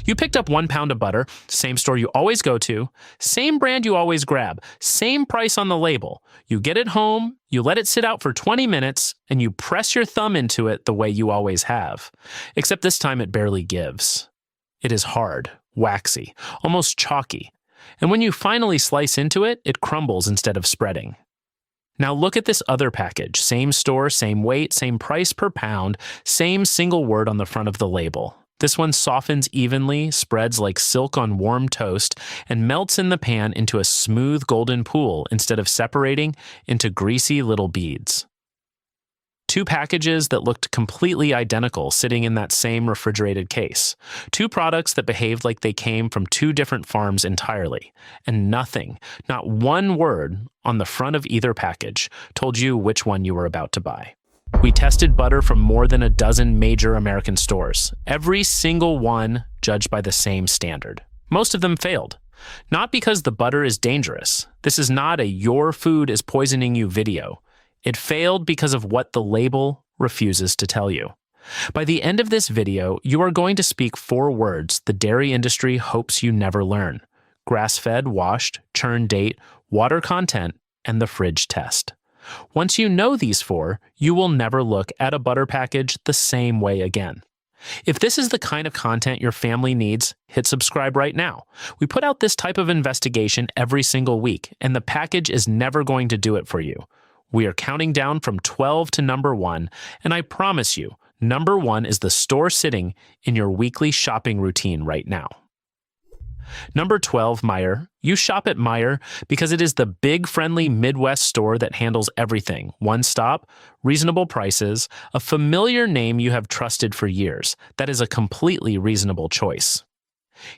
You picked up 1 pound of butter, same store you always go to, same brand you always grab, same price on the label. You get it home, you let it sit out for 20 minutes, and you press your thumb into it the way you always have. Except this time it barely gives. It is hard, waxy, almost chalky. And when you finally slice into it, it crumbles instead of spreading. Now look at this other package. Same store, same weight, same price per pound, same single word on the front of the label. This one softens evenly, spreads like silk on warm toast, and melts in the pan into a smooth golden pool instead of separating into greasy little beads. 2 packages that looked completely identical sitting in that same refrigerated case. 2 products that behaved like they came from 2 different farms entirely. And nothing, not one word on the front of either package told you which one you were about to buy. We tested butter from more than a dozen major American stores, every single one judged by the same standard. Most of them failed. Not because the butter is dangerous. This is not a "your food is poisoning you" video. It failed because of what the label refuses to tell you. By the end of this video, you are going to speak 4 words the dairy industry hopes you never learn: grass-fed, washed, churn date, water content, and the fridge test. Once you know these 4, you will never look at a butter package the same way again. If this is the kind of content your family needs, hit subscribe right now. We put out this type of investigation every single week, and the package is never going to do it for you. We are counting down from 12 to number 1, and I promise you, number 1 is the store sitting in your weekly shopping routine right now. Number 12, Meijer. You shop at Meijer because it is the big, friendly Midwest store that handles everything. One stop, reasonable prices, a familiar name you have trusted for years. That is a completely reasonable choice.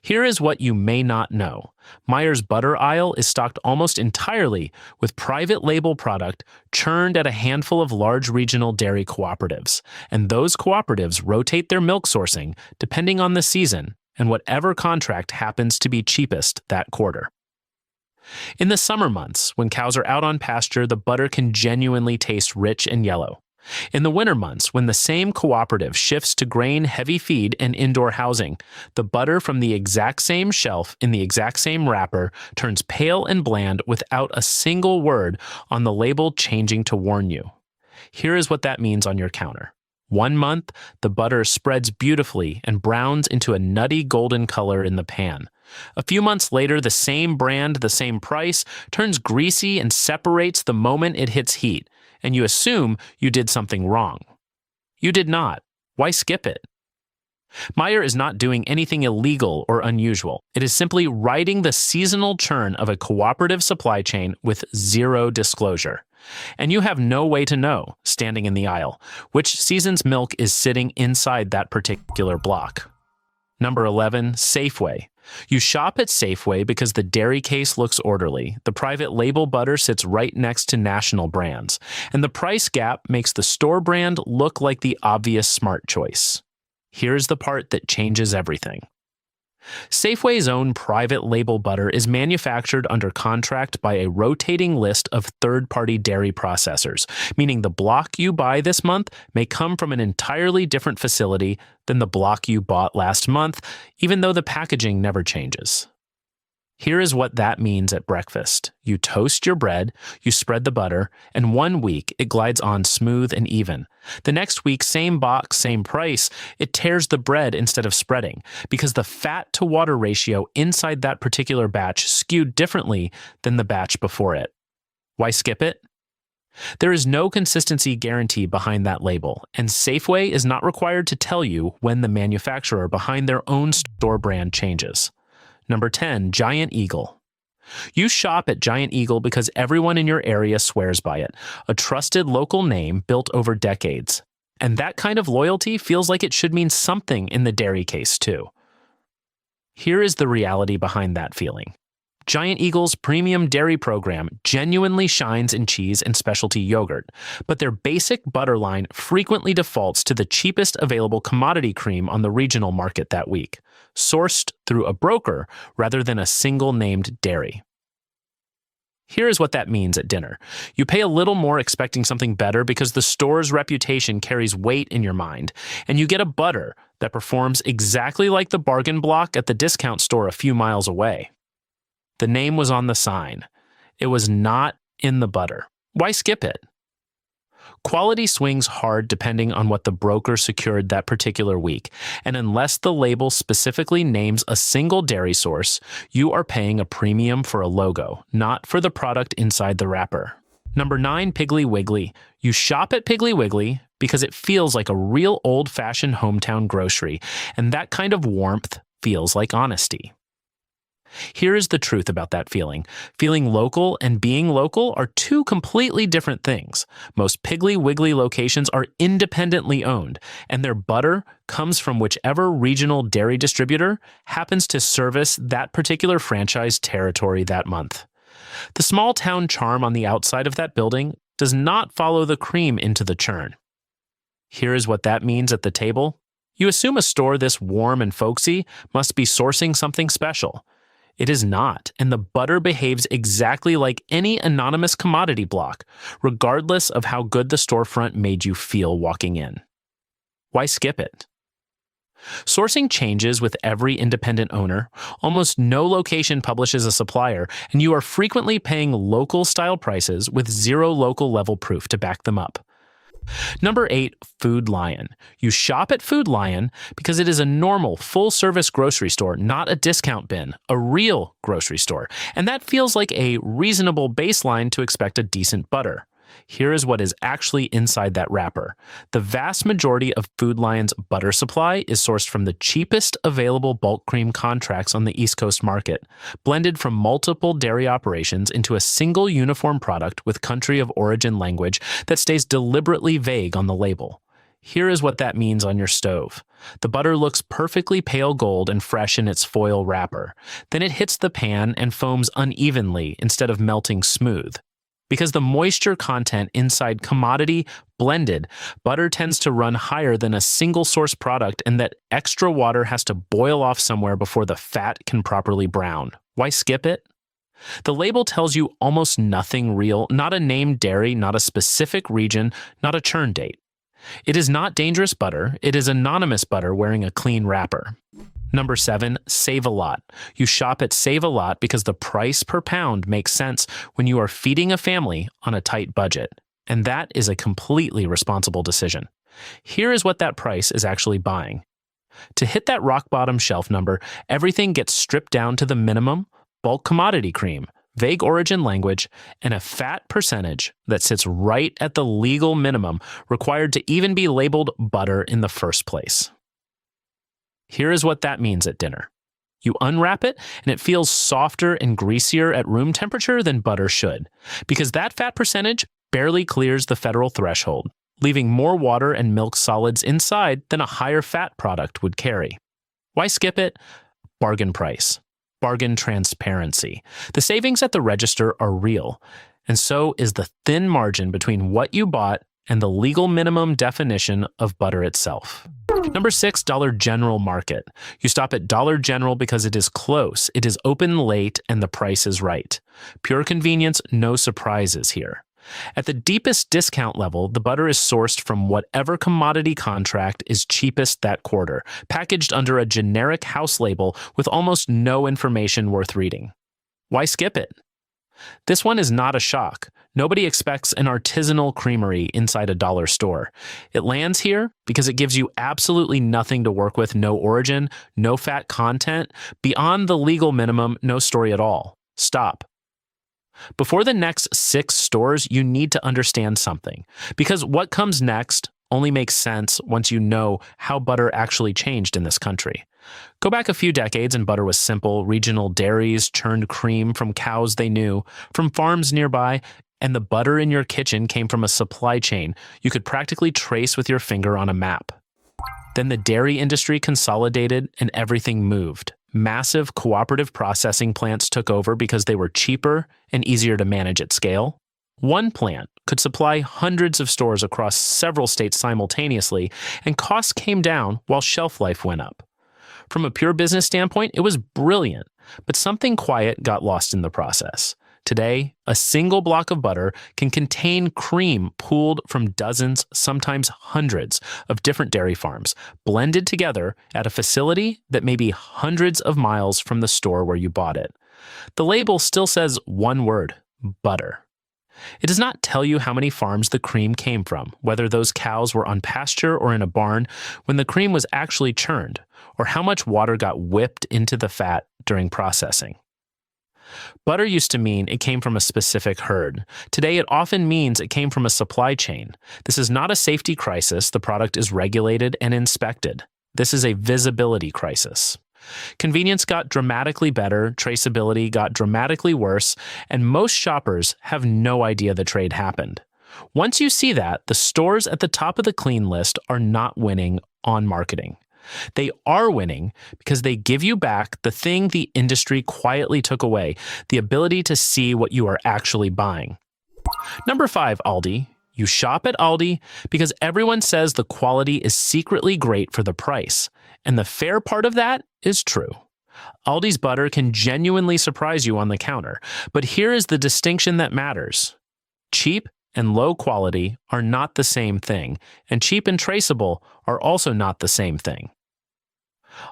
Here is what you may not know. Meijer's butter aisle is stocked almost entirely with private label product churned at a handful of large regional dairy cooperatives. And those cooperatives rotate their milk sourcing depending on the season and whatever contract happens to be cheapest that quarter. In the summer months, when cows are out on pasture, the butter can genuinely taste rich and yellow. In the winter months, when the same cooperative shifts to grain-heavy feed and indoor housing, the butter from the exact same shelf in the exact same wrapper turns pale and bland without a single word on the label changing to warn you. Here is what that means on your counter. 1 month, the butter spreads beautifully and browns into a nutty golden color in the pan. A few months later, the same brand, the same price, turns greasy and separates the moment it hits heat, and you assume you did something wrong. You did not. Why skip it? Meijer is not doing anything illegal or unusual. It is simply riding the seasonal churn of a cooperative supply chain with zero disclosure. And you have no way to know, standing in the aisle, which season's milk is sitting inside that particular block. Number 11, Safeway. You shop at Safeway because the dairy case looks orderly, the private label butter sits right next to national brands, and the price gap makes the store brand look like the obvious smart choice. Here's the part that changes everything. Safeway's own private label butter is manufactured under contract by a rotating list of third-party dairy processors, meaning the block you buy this month may come from an entirely different facility than the block you bought last month, even though the packaging never changes. Here is what that means at breakfast. You toast your bread, you spread the butter, and 1 week it glides on smooth and even. The next week, same box, same price, it tears the bread instead of spreading, because the fat to water ratio inside that particular batch skewed differently than the batch before it. Why skip it? There is no consistency guarantee behind that label, and Safeway is not required to tell you when the manufacturer behind their own store brand changes. Number 10, Giant Eagle. You shop at Giant Eagle because everyone in your area swears by it, a trusted local name built over decades. And that kind of loyalty feels like it should mean something in the dairy case too. Here is the reality behind that feeling. Giant Eagle's premium dairy program genuinely shines in cheese and specialty yogurt, but their basic butter line frequently defaults to the cheapest available commodity cream on the regional market that week, sourced through a broker rather than a single named dairy. Here is what that means at dinner. You pay a little more expecting something better because the store's reputation carries weight in your mind, and you get a butter that performs exactly like the bargain block at the discount store a few miles away. The name was on the sign. It was not in the butter. Why skip it? Quality swings hard depending on what the broker secured that particular week, and unless the label specifically names a single dairy source, you are paying a premium for a logo, not for the product inside the wrapper. Number 9, Piggly Wiggly. You shop at Piggly Wiggly because it feels like a real old-fashioned hometown grocery, and that kind of warmth feels like honesty. Here is the truth about that feeling. Feeling local and being local are two completely different things. Most Piggly Wiggly locations are independently owned, and their butter comes from whichever regional dairy distributor happens to service that particular franchise territory that month. The small town charm on the outside of that building does not follow the cream into the churn. Here is what that means at the table. You assume a store this warm and folksy must be sourcing something special. It is not, and the butter behaves exactly like any anonymous commodity block, regardless of how good the storefront made you feel walking in. Why skip it? Sourcing changes with every independent owner. Almost no location publishes a supplier, and you are frequently paying local-style prices with zero local-level proof to back them up. Number 8, Food Lion. You shop at Food Lion because it is a normal, full-service grocery store, not a discount bin, a real grocery store, and that feels like a reasonable baseline to expect a decent butter. Here is what is actually inside that wrapper. The vast majority of Food Lion's butter supply is sourced from the cheapest available bulk cream contracts on the East Coast market, blended from multiple dairy operations into a single uniform product with country of origin language that stays deliberately vague on the label. Here is what that means on your stove. The butter looks perfectly pale gold and fresh in its foil wrapper. Then it hits the pan and foams unevenly instead of melting smooth. Because the moisture content inside commodity blended, butter tends to run higher than a single source product, and that extra water has to boil off somewhere before the fat can properly brown. Why skip it? The label tells you almost nothing real, not a named dairy, not a specific region, not a churn date. It is not dangerous butter, it is anonymous butter wearing a clean wrapper. Number 7, Save-A-Lot. You shop at Save-A-Lot because the price per pound makes sense when you are feeding a family on a tight budget. And that is a completely responsible decision. Here is what that price is actually buying. To hit that rock bottom shelf number, everything gets stripped down to the minimum, bulk commodity cream, vague origin language, and a fat percentage that sits right at the legal minimum required to even be labeled butter in the first place. Here is what that means at dinner. You unwrap it, and it feels softer and greasier at room temperature than butter should, because that fat percentage barely clears the federal threshold, leaving more water and milk solids inside than a higher fat product would carry. Why skip it? Bargain price. Bargain transparency. The savings at the register are real, and so is the thin margin between what you bought and the legal minimum definition of butter itself. Number 6, Dollar General Market. You stop at Dollar General because it is close, it is open late, and the price is right. Pure convenience, no surprises here. At the deepest discount level, the butter is sourced from whatever commodity contract is cheapest that quarter, packaged under a generic house label with almost no information worth reading. Why skip it? This one is not a shock. Nobody expects an artisanal creamery inside a dollar store. It lands here because it gives you absolutely nothing to work with, no origin, no fat content, beyond the legal minimum, no story at all. Stop. Before the next 6 stores, you need to understand something, because what comes next only makes sense once you know how butter actually changed in this country. Go back a few decades and butter was simple. Regional dairies churned cream from cows they knew, from farms nearby, and the butter in your kitchen came from a supply chain you could practically trace with your finger on a map. Then the dairy industry consolidated and everything moved. Massive cooperative processing plants took over because they were cheaper and easier to manage at scale. One plant could supply hundreds of stores across several states simultaneously, and costs came down while shelf life went up. From a pure business standpoint, it was brilliant, but something quiet got lost in the process. Today, a single block of butter can contain cream pooled from dozens, sometimes hundreds, of different dairy farms, blended together at a facility that may be hundreds of miles from the store where you bought it. The label still says one word: butter. It does not tell you how many farms the cream came from, whether those cows were on pasture or in a barn when the cream was actually churned, or how much water got whipped into the fat during processing. Butter used to mean it came from a specific herd. Today, it often means it came from a supply chain. This is not a safety crisis. The product is regulated and inspected. This is a visibility crisis. Convenience got dramatically better, traceability got dramatically worse, and most shoppers have no idea the trade happened. Once you see that, the stores at the top of the clean list are not winning on marketing. They are winning because they give you back the thing the industry quietly took away: the ability to see what you are actually buying. Number 5, Aldi. You shop at Aldi because everyone says the quality is secretly great for the price. And the fair part of that is true. Aldi's butter can genuinely surprise you on the counter. But here is the distinction that matters. Cheap and low quality are not the same thing, and cheap and traceable are also not the same thing.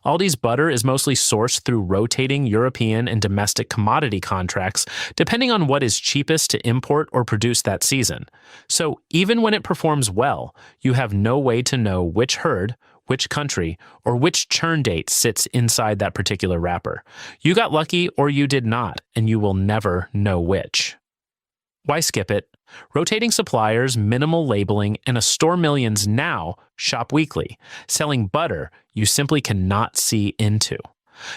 Aldi's butter is mostly sourced through rotating European and domestic commodity contracts, depending on what is cheapest to import or produce that season. So even when it performs well, you have no way to know which herd, which country, or which churn date sits inside that particular wrapper. You got lucky or you did not, and you will never know which. Why skip it? Rotating suppliers, minimal labeling, and a store millions now shop weekly, selling butter you simply cannot see into.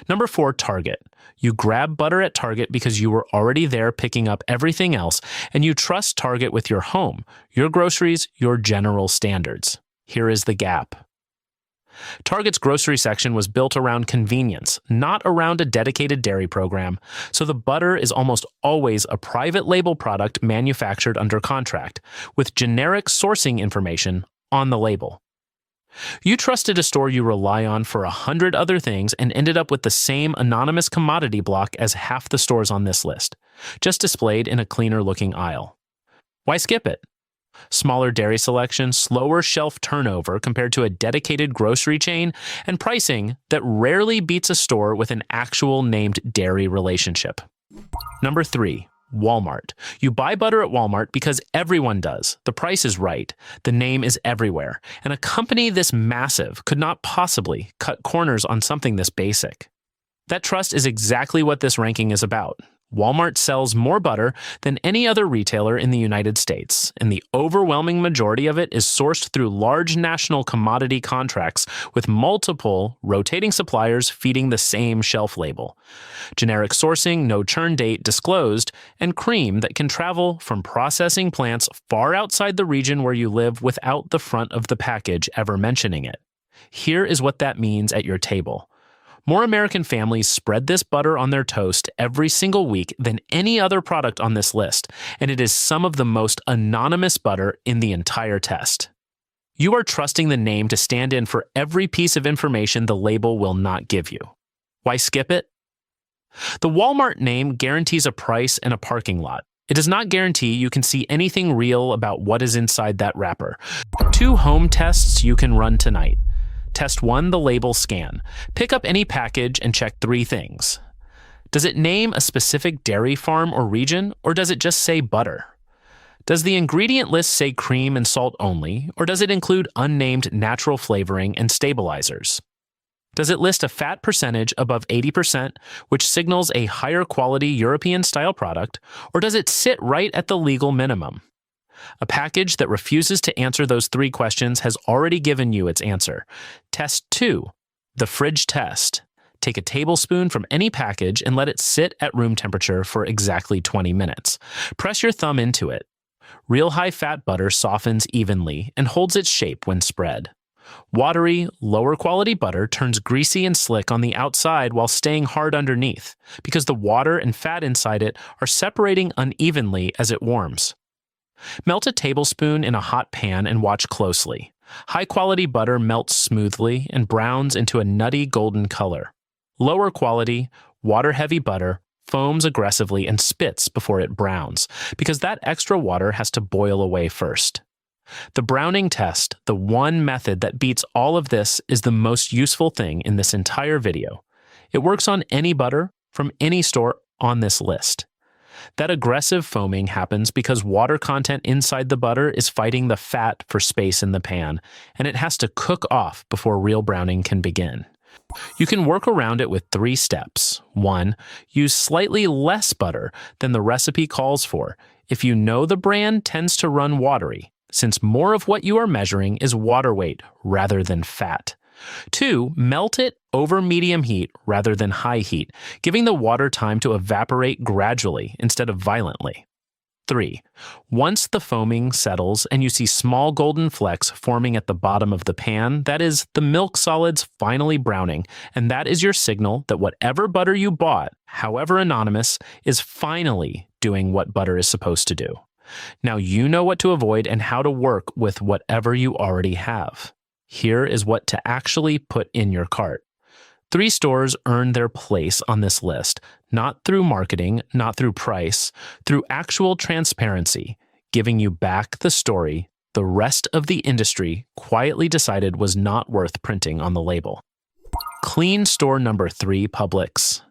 Number 4, Target. You grab butter at Target because you were already there picking up everything else, and you trust Target with your home, your groceries, your general standards. Here is the gap. Target's grocery section was built around convenience, not around a dedicated dairy program, so the butter is almost always a private label product manufactured under contract, with generic sourcing information on the label. You trusted a store you rely on for 100 other things and ended up with the same anonymous commodity block as half the stores on this list, just displayed in a cleaner-looking aisle. Why skip it? Smaller dairy selection, slower shelf turnover compared to a dedicated grocery chain, and pricing that rarely beats a store with an actual named dairy relationship. Number 3, Walmart. You buy butter at Walmart because everyone does. The price is right. The name is everywhere. And a company this massive could not possibly cut corners on something this basic. That trust is exactly what this ranking is about. Walmart sells more butter than any other retailer in the United States, and the overwhelming majority of it is sourced through large national commodity contracts with multiple rotating suppliers feeding the same shelf label. Generic sourcing, no churn date disclosed, and cream that can travel from processing plants far outside the region where you live without the front of the package ever mentioning it. Here is what that means at your table. More American families spread this butter on their toast every single week than any other product on this list, and it is some of the most anonymous butter in the entire test. You are trusting the name to stand in for every piece of information the label will not give you. Why skip it? The Walmart name guarantees a price and a parking lot. It does not guarantee you can see anything real about what is inside that wrapper. 2 home tests you can run tonight. Test 1, the label scan. Pick up any package and check 3 things. Does it name a specific dairy farm or region, or does it just say butter? Does the ingredient list say cream and salt only, or does it include unnamed natural flavoring and stabilizers? Does it list a fat percentage above 80%, which signals a higher quality European-style product, or does it sit right at the legal minimum? A package that refuses to answer those 3 questions has already given you its answer. Test 2, the fridge test. Take a tablespoon from any package and let it sit at room temperature for exactly 20 minutes. Press your thumb into it. Real high-fat butter softens evenly and holds its shape when spread. Watery, lower-quality butter turns greasy and slick on the outside while staying hard underneath, because the water and fat inside it are separating unevenly as it warms. Melt a tablespoon in a hot pan and watch closely. High-quality butter melts smoothly and browns into a nutty golden color. Lower quality, water-heavy butter foams aggressively and spits before it browns, because that extra water has to boil away first. The browning test, the one method that beats all of this, is the most useful thing in this entire video. It works on any butter from any store on this list. That aggressive foaming happens because water content inside the butter is fighting the fat for space in the pan, and it has to cook off before real browning can begin. You can work around it with 3 steps. 1. Use slightly less butter than the recipe calls for if you know the brand tends to run watery, since more of what you are measuring is water weight rather than fat. 2. Melt it over medium heat rather than high heat, giving the water time to evaporate gradually instead of violently. 3. Once the foaming settles and you see small golden flecks forming at the bottom of the pan, that is the milk solids finally browning, and that is your signal that whatever butter you bought, however anonymous, is finally doing what butter is supposed to do. Now you know what to avoid and how to work with whatever you already have. Here is what to actually put in your cart. 3 stores earn their place on this list, not through marketing, not through price, through actual transparency, giving you back the story the rest of the industry quietly decided was not worth printing on the label. Clean store number 3, Publix.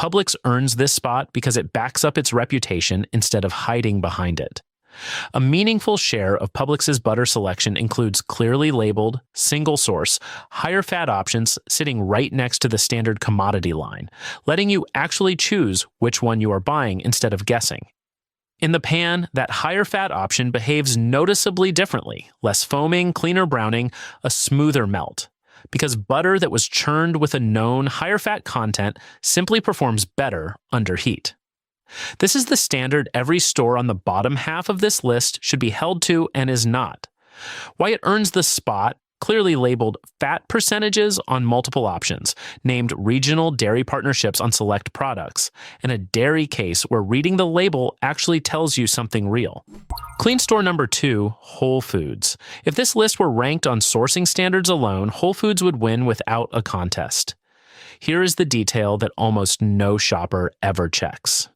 Publix earns this spot because it backs up its reputation instead of hiding behind it. A meaningful share of Publix's butter selection includes clearly labeled, single source, higher fat options sitting right next to the standard commodity line, letting you actually choose which one you are buying instead of guessing. In the pan, that higher fat option behaves noticeably differently, less foaming, cleaner browning, a smoother melt. Because butter that was churned with a known higher fat content simply performs better under heat. This is the standard every store on the bottom half of this list should be held to and is not. Why it earns the spot, clearly labeled fat percentages on multiple options, named regional dairy partnerships on select products, and a dairy case where reading the label actually tells you something real. Clean store number 2, Whole Foods. If this list were ranked on sourcing standards alone, Whole Foods would win without a contest. Here is the detail that almost no shopper ever checks.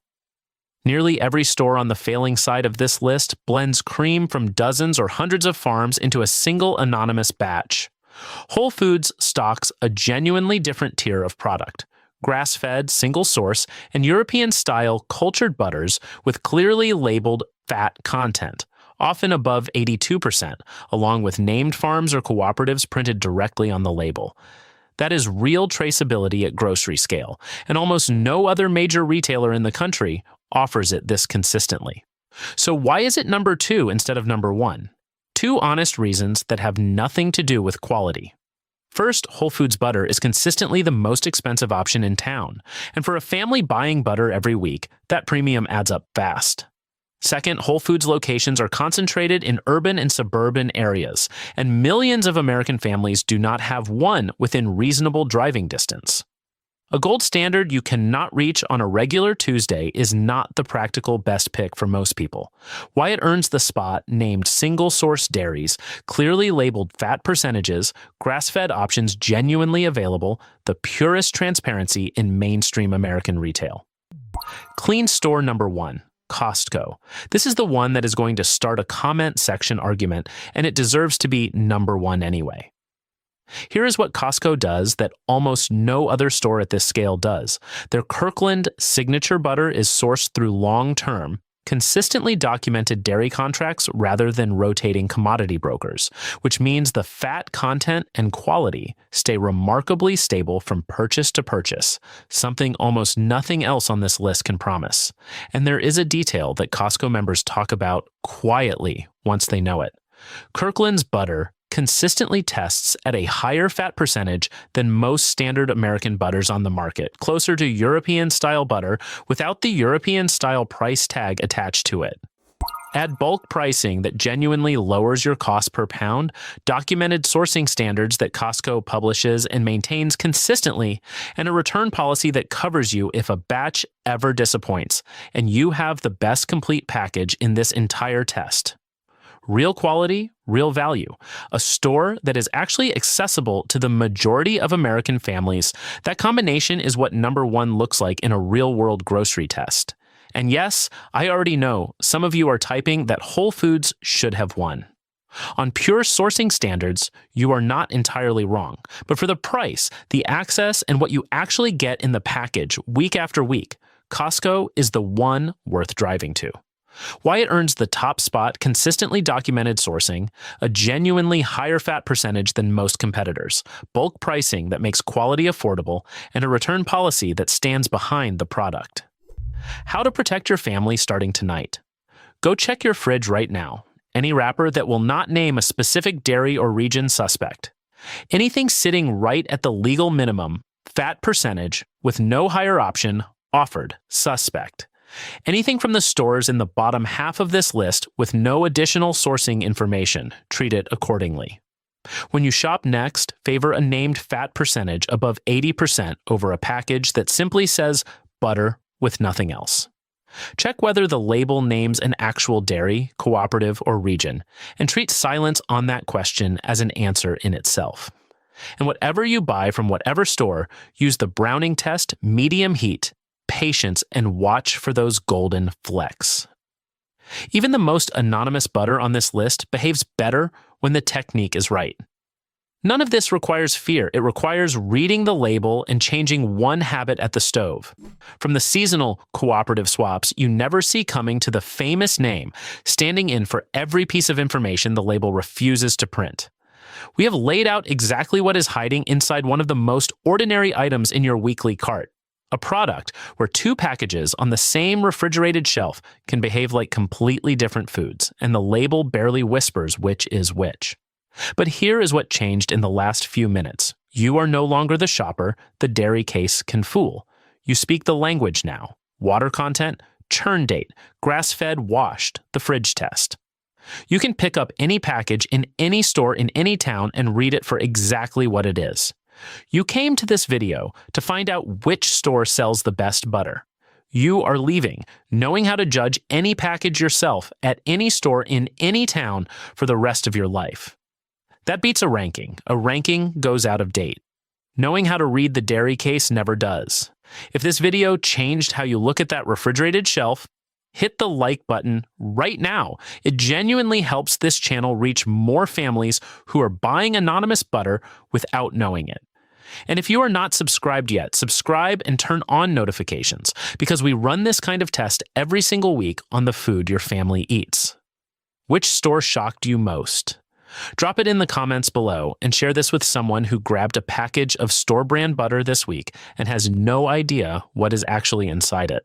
Nearly every store on the failing side of this list blends cream from dozens or hundreds of farms into a single anonymous batch. Whole Foods stocks a genuinely different tier of product: grass-fed, single source, and European-style cultured butters with clearly labeled fat content, often above 82%, along with named farms or cooperatives printed directly on the label. That is real traceability at grocery scale, and almost no other major retailer in the country offers it this consistently. So why is it number 2 instead of number 1? 2 honest reasons that have nothing to do with quality. First, Whole Foods butter is consistently the most expensive option in town, and for a family buying butter every week, that premium adds up fast. Second, Whole Foods locations are concentrated in urban and suburban areas, and millions of American families do not have one within reasonable driving distance. A gold standard you cannot reach on a regular Tuesday is not the practical best pick for most people. Why it earns the spot named single-source dairies, clearly labeled fat percentages, grass-fed options genuinely available, the purest transparency in mainstream American retail. Clean store number 1. Costco. This is the one that is going to start a comment section argument, and it deserves to be number 1 anyway. Here is what Costco does that almost no other store at this scale does. Their Kirkland signature butter is sourced through long-term, consistently documented dairy contracts rather than rotating commodity brokers, which means the fat content and quality stay remarkably stable from purchase to purchase, something almost nothing else on this list can promise. And there is a detail that Costco members talk about quietly once they know it. Kirkland's butter consistently tests at a higher fat percentage than most standard American butters on the market, closer to European-style butter without the European-style price tag attached to it. Add bulk pricing that genuinely lowers your cost per pound, documented sourcing standards that Costco publishes and maintains consistently, and a return policy that covers you if a batch ever disappoints, and you have the best complete package in this entire test. Real quality, real value. A store that is actually accessible to the majority of American families. That combination is what number one looks like in a real-world grocery test. And yes, I already know some of you are typing that Whole Foods should have won. On pure sourcing standards, you are not entirely wrong. But for the price, the access, and what you actually get in the package week after week, Costco is the one worth driving to. Why it earns the top spot: consistently documented sourcing, a genuinely higher fat percentage than most competitors, bulk pricing that makes quality affordable, and a return policy that stands behind the product. How to protect your family starting tonight. Go check your fridge right now. Any wrapper that will not name a specific dairy or region suspect. Anything sitting right at the legal minimum, fat percentage, with no higher option, offered, suspect. Anything from the stores in the bottom half of this list with no additional sourcing information, treat it accordingly. When you shop next, favor a named fat percentage above 80% over a package that simply says butter with nothing else. Check whether the label names an actual dairy, cooperative, or region, and treat silence on that question as an answer in itself. And whatever you buy from whatever store, use the Browning test, medium heat, patience, and watch for those golden flecks. Even the most anonymous butter on this list behaves better when the technique is right. None of this requires fear. It requires reading the label and changing one habit at the stove. From the seasonal cooperative swaps you never see coming to the famous name, standing in for every piece of information the label refuses to print. We have laid out exactly what is hiding inside one of the most ordinary items in your weekly cart. A product where two packages on the same refrigerated shelf can behave like completely different foods, and the label barely whispers which is which. But here is what changed in the last few minutes. You are no longer the shopper the dairy case can fool. You speak the language now. Water content, churn date, grass-fed, washed, the fridge test. You can pick up any package in any store in any town and read it for exactly what it is. You came to this video to find out which store sells the best butter. You are leaving, knowing how to judge any package yourself at any store in any town for the rest of your life. That beats a ranking. A ranking goes out of date. Knowing how to read the dairy case never does. If this video changed how you look at that refrigerated shelf, hit the like button right now. It genuinely helps this channel reach more families who are buying anonymous butter without knowing it. And if you are not subscribed yet, subscribe and turn on notifications, because we run this kind of test every single week on the food your family eats. Which store shocked you most? Drop it in the comments below and share this with someone who grabbed a package of store brand butter this week and has no idea what is actually inside it.